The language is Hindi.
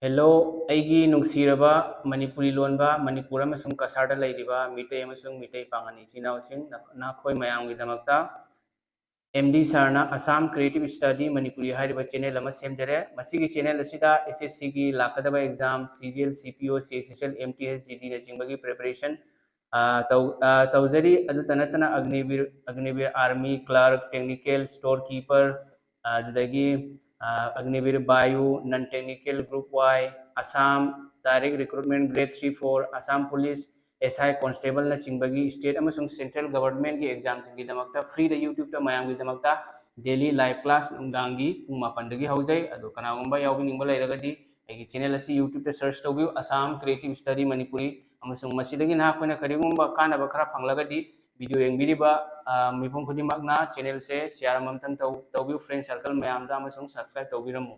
हेलो ꯑꯩꯒꯤ ꯅꯨꯡꯁꯤꯔꯕ ꯃꯅꯤꯄꯨꯔꯤ ꯂꯣꯟꯕ ꯃꯅꯤꯄꯨꯔ ꯑꯃꯁꯨꯡ ꯀꯁꯥꯔꯗ ꯂꯩꯔꯤꯕ ꯃꯤꯇꯩ ꯑꯃꯁꯨꯡ ꯃꯤꯇꯩ ꯄꯥꯡꯒꯜ ꯏꯆꯤꯟ-ꯏꯅꯥꯎꯁꯤꯡ ꯅꯈꯣꯏ ꯃꯌꯥꯝꯒꯤꯗꯃꯛꯇ MD ꯁꯔꯅ ꯑꯁꯥꯝ ꯀ꯭ꯔꯤꯌꯦꯇꯤꯕ ꯁ꯭ꯇꯗꯤ ꯃꯅꯤꯄꯨꯔꯤ ꯍꯥꯏꯔꯤꯕ ꯆꯦꯅꯦꯜ ꯑꯃ ꯁꯦꯝꯖꯔꯦ। ꯃꯁꯤꯒꯤ ꯆꯦꯅꯦꯜ ꯑꯁꯤꯗ SSC ꯒꯤ ꯂꯥꯛꯀꯗꯕ exam CGL CPO CHSL MTS GD नचिंबगी प्रिपरेशन तौजरी अदुता नतना Agniveer army clerk technical store keeper अदुदगी Agniveer Vayu non technical group Y Assam direct recruitment grade 3-4 Assam police SI constable नचिंबगी स्टेट अमसुंग सेंट्रल गवर्नमेंट की एग्जाम सिंगी दमकता फ्री द यूट्यूब ता मयाम की दमकता डेली लाइव क्लास नुंगांगी पुंग मापनदगी हौजै अदो कनागुंबा यावबिनिंगबा लैरगदी एगी चैनल असी यूट्यूब ता search तौबियो Assam creative study Manipuri अमसुंग मसिदगी ना कोइना करिगुंबा कानाबा खरा फंगलगदी वीडियो येंबिरिबा मिपुम खुदिमकना चैनल से शेयर ममतन तौबियो फ्रेंड सर्कल मयामदा अमसुंग सब्सक्राइब तौबिरमु।